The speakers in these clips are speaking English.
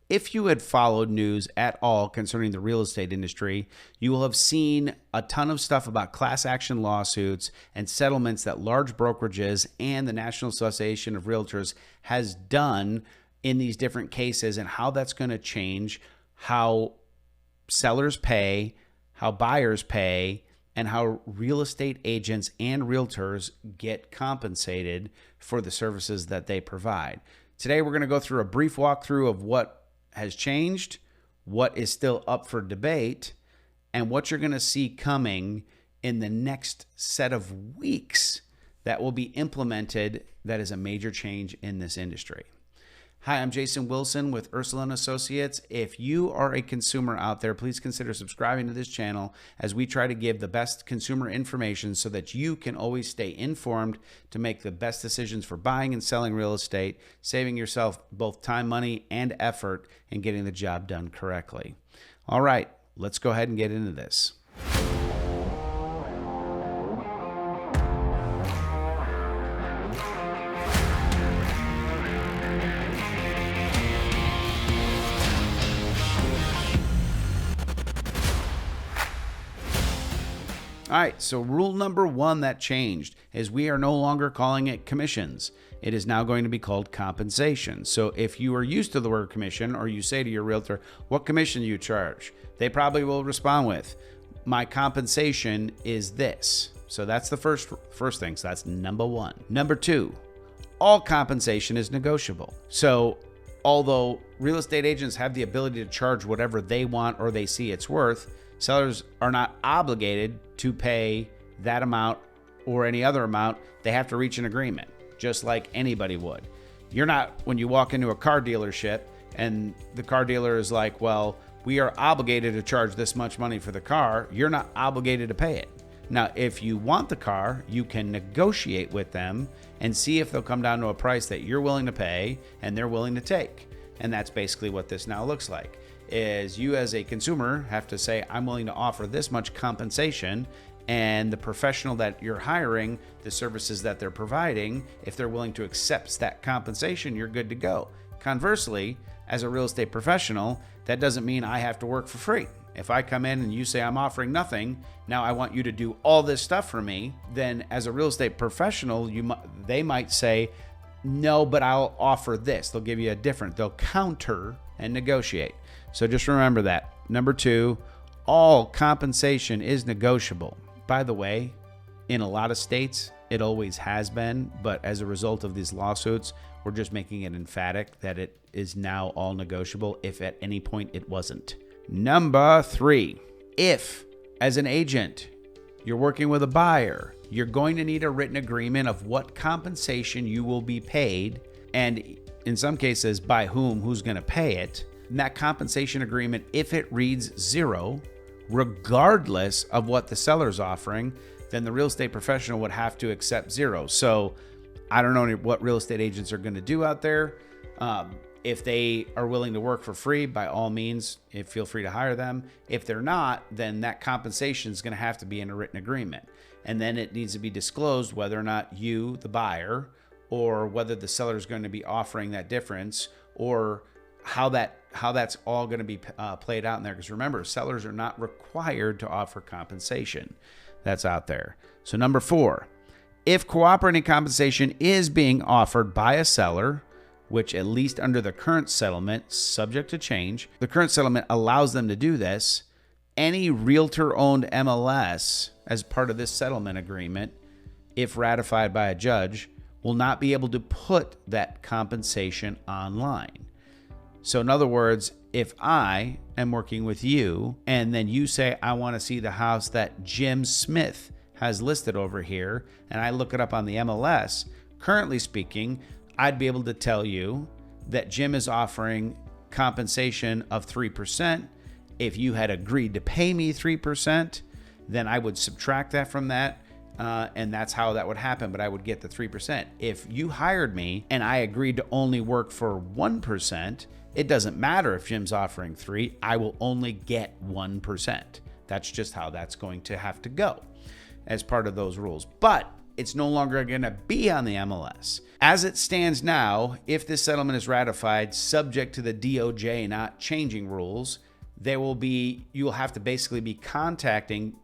If you had followed news at all concerning the real estate industry, you will have seen a ton of stuff about class action lawsuits and settlements that large brokerages and the National Association of Realtors has done in these different cases, and how that's going to change how sellers pay, how buyers pay, and how real estate agents and realtors get compensated for the services that they provide. Today, we're going to go through a brief walkthrough of what has changed, what is still up for debate, and what you're going to see coming in the next set of weeks that will be implemented that is a major change in this industry. Hi, I'm Jason Wilson with Ursula Associates. If you are a consumer out there, please consider subscribing to this channel as we try to give the best consumer information so that you can always stay informed to make the best decisions for buying and selling real estate, saving yourself both time, money, and effort in getting the job done correctly. All right, let's go ahead and get into this. All right, so rule number one that changed is we are no longer calling it commissions. It is now going to be called compensation. So if you are used to the word commission, or you say to your realtor, what commission do you charge? They probably will respond with, my compensation is this. So that's the first thing. So that's number one. Number two, all compensation is negotiable. So although real estate agents have the ability to charge whatever they want or they see it's worth, sellers are not obligated to pay that amount or any other amount. They have to reach an agreement, just like anybody would. You're not, when you walk into a car dealership and the car dealer is like, well, we are obligated to charge this much money for the car, you're not obligated to pay it. Now, if you want the car, you can negotiate with them and see if they'll come down to a price that you're willing to pay and they're willing to take. And that's basically what this now looks like. Is you as a consumer have to say, I'm willing to offer this much compensation, and the professional that you're hiring, the services that they're providing, if they're willing to accept that compensation, you're good to go. Conversely, as a real estate professional, that doesn't mean I have to work for free. If I come in and you say I'm offering nothing, now I want you to do all this stuff for me, then as a real estate professional, they might say, no, but I'll offer this. They'll give you a different, they'll counter and negotiate. So just remember that. Number two, all compensation is negotiable. By the way, in a lot of states, it always has been, but as a result of these lawsuits, we're just making it emphatic that it is now all negotiable if at any point it wasn't. Number three, if as an agent, you're working with a buyer, you're going to need a written agreement of what compensation you will be paid, and in some cases, by whom, who's going to pay it. And that compensation agreement, if it reads zero, regardless of what the seller's offering, then the real estate professional would have to accept zero. So I don't know what real estate agents are going to do out there. If they are willing to work for free, by all means, feel free to hire them. If they're not, then that compensation is going to have to be in a written agreement. And then it needs to be disclosed whether or not you, the buyer, or whether the seller is going to be offering that difference, or how that's all going to be played out in there. Because remember, sellers are not required to offer compensation. That's out there. So number four, if cooperating compensation is being offered by a seller, which at least under the current settlement, subject to change, the current settlement allows them to do this, any realtor-owned MLS as part of this settlement agreement, if ratified by a judge, will not be able to put that compensation online. So in other words, if I am working with you and then you say, I want to see the house that Jim Smith has listed over here, and I look it up on the MLS, currently speaking, I'd be able to tell you that Jim is offering compensation of 3%. If you had agreed to pay me 3%, then I would subtract that from that. And that's how that would happen, but I would get the 3%. If you hired me and I agreed to only work for 1%, it doesn't matter if Jim's offering 3%, I will only get 1%. That's just how that's going to have to go as part of those rules. But it's no longer going to be on the MLS. As it stands now, if this settlement is ratified, subject to the DOJ not changing rules, you'll have to basically be contacting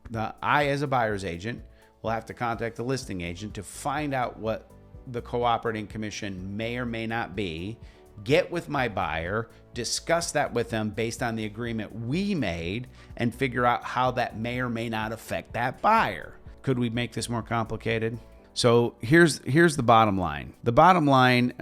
I as a buyer's agent will have to contact the listing agent to find out what the cooperating commission may or may not be, get with my buyer, discuss that with them based on the agreement we made, and figure out how that may or may not affect that buyer. Could we make this more complicated? So here's the bottom line. The bottom line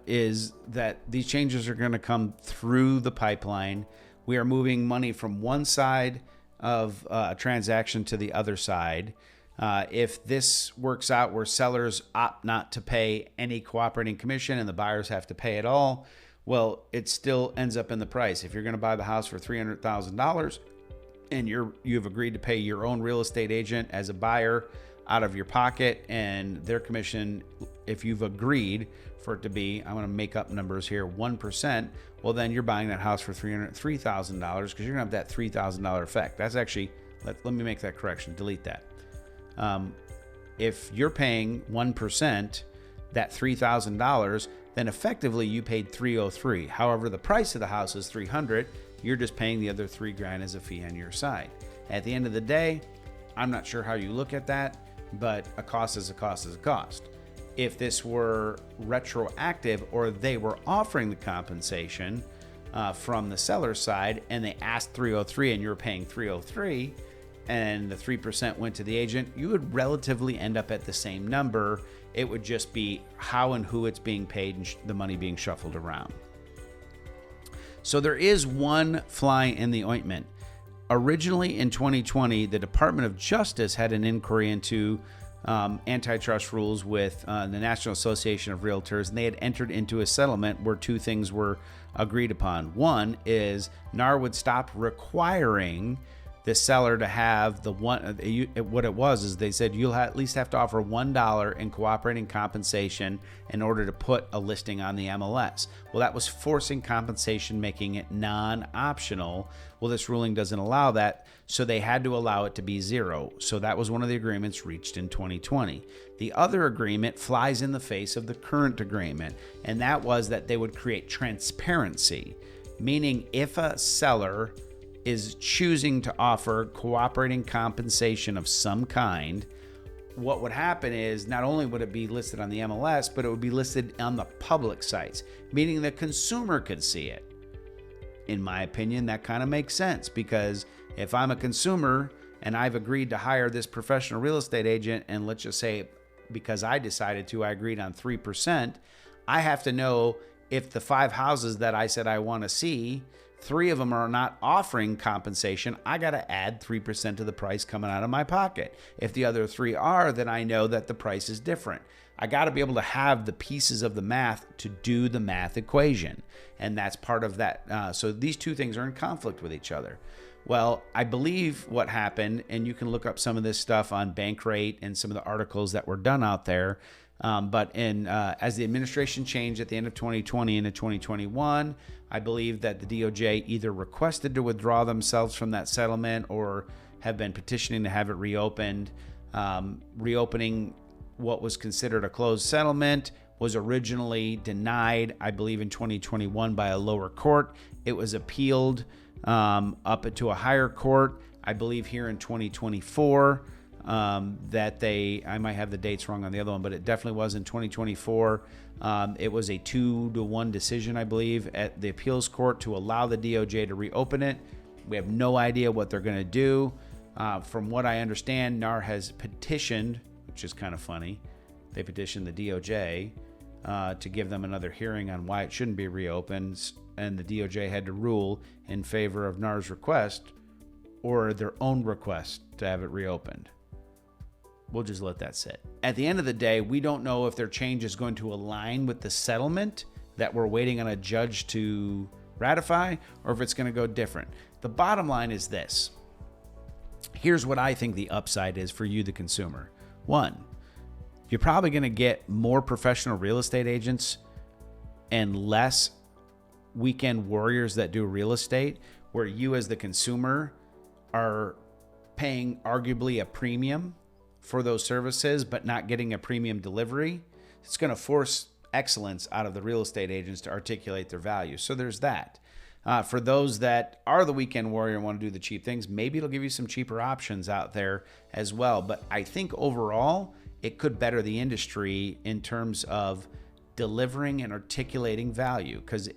is that these changes are going to come through the pipeline. We are moving money from one side of a transaction to the other side. If this works out where sellers opt not to pay any cooperating commission and the buyers have to pay it all, well, it still ends up in the price. If you're going to buy the house for $300,000 and you've agreed to pay your own real estate agent as a buyer out of your pocket and their commission, if you've agreed for it to be, I'm going to make up numbers here, 1%, well, then you're buying that house for $3,000 because you're going to have that $3,000 effect. That's actually, let me make that correction, delete that. If you're paying 1%, that $3,000, then effectively you paid $303. However, the price of the house is $300. You're just paying the other $3,000 as a fee on your side. At the end of the day, I'm not sure how you look at that, but a cost is a cost is a cost. If this were retroactive or they were offering the compensation from the seller's side and they asked $303 and you're paying $303 and the 3% went to the agent, you would relatively end up at the same number. It would just be how and who it's being paid and the money being shuffled around. So there is one fly in the ointment. Originally in 2020, the Department of Justice had an inquiry into antitrust rules with the National Association of Realtors, and they had entered into a settlement where two things were agreed upon. One is NAR would stop requiring the seller to have what it was is they said you'll at least have to offer $1 in cooperating compensation in order to put a listing on the MLS. Well, that was forcing compensation, making it non-optional. Well, this ruling doesn't allow that, so they had to allow it to be zero. So that was one of the agreements reached in 2020. The other agreement flies in the face of the current agreement, and that was that they would create transparency, meaning if a seller is choosing to offer cooperating compensation of some kind, what would happen is not only would it be listed on the MLS, but it would be listed on the public sites, meaning the consumer could see it. In my opinion, that kind of makes sense because if I'm a consumer and I've agreed to hire this professional real estate agent, and let's just say because I decided to, I agreed on 3%, I have to know if the 5 houses that I said I want to see, 3 of them are not offering compensation, I got to add 3% to the price coming out of my pocket. If the other 3 are, then I know that the price is different. I got to be able to have the pieces of the math to do the math equation. And that's part of that. So these two things are in conflict with each other. Well, I believe what happened, and you can look up some of this stuff on Bankrate and some of the articles that were done out there. But as the administration changed at the end of 2020 into 2021, I believe that the DOJ either requested to withdraw themselves from that settlement or have been petitioning to have it reopened. Reopening what was considered a closed settlement was originally denied, I believe, in 2021 by a lower court. It was appealed up to a higher court, I believe here in 2024. I might have the dates wrong on the other one, but it definitely was in 2024. It was a 2-1 decision, I believe, at the appeals court to allow the DOJ to reopen it. We have no idea what they're going to do. From what I understand, NAR has petitioned, which is kind of funny. They petitioned the DOJ to give them another hearing on why it shouldn't be reopened, and the DOJ had to rule in favor of NAR's request or their own request to have it reopened. We'll just let that sit. At the end of the day, we don't know if their change is going to align with the settlement that we're waiting on a judge to ratify, or if it's going to go different. The bottom line is this. Here's what I think the upside is for you, the consumer. 1, you're probably going to get more professional real estate agents and less weekend warriors that do real estate, where you as the consumer are paying arguably a premium for those services, but not getting a premium delivery, it's going to force excellence out of the real estate agents to articulate their value. So there's that. For those that are the weekend warrior and want to do the cheap things, maybe it'll give you some cheaper options out there as well. But I think overall, it could better the industry in terms of delivering and articulating value, because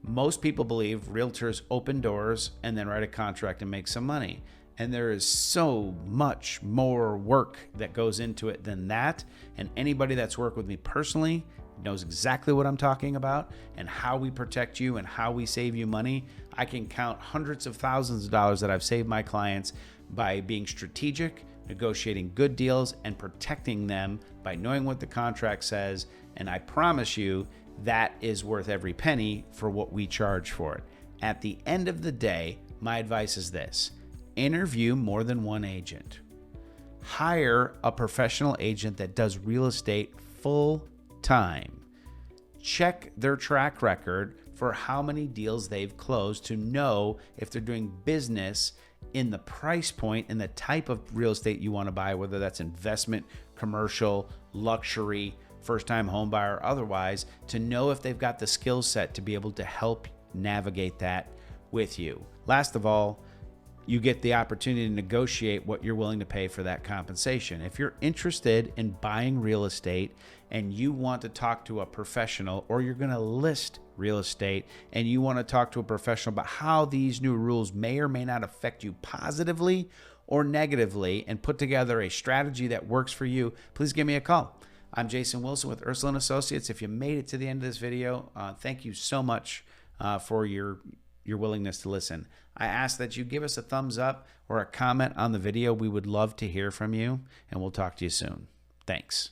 most people believe realtors open doors and then write a contract and make some money. And there is so much more work that goes into it than that. And anybody that's worked with me personally knows exactly what I'm talking about and how we protect you and how we save you money. I can count hundreds of thousands of dollars that I've saved my clients by being strategic, negotiating good deals, and protecting them by knowing what the contract says. And I promise you that is worth every penny for what we charge for it. At the end of the day, my advice is this: interview more than one agent. Hire a professional agent that does real estate full time. Check their track record for how many deals they've closed to know if they're doing business in the price point and the type of real estate you want to buy, whether that's investment, commercial, luxury, first-time home buyer, or otherwise, to know if they've got the skill set to be able to help navigate that with you. Last of all, you get the opportunity to negotiate what you're willing to pay for that compensation. If you're interested in buying real estate and you want to talk to a professional, or you're going to list real estate and you want to talk to a professional about how these new rules may or may not affect you positively or negatively, and put together a strategy that works for you, please give me a call. I'm Jason Wilson with Ursula Associates. If you made it to the end of this video, thank you so much for your willingness to listen. I ask that you give us a thumbs up or a comment on the video. We would love to hear from you, and we'll talk to you soon. Thanks.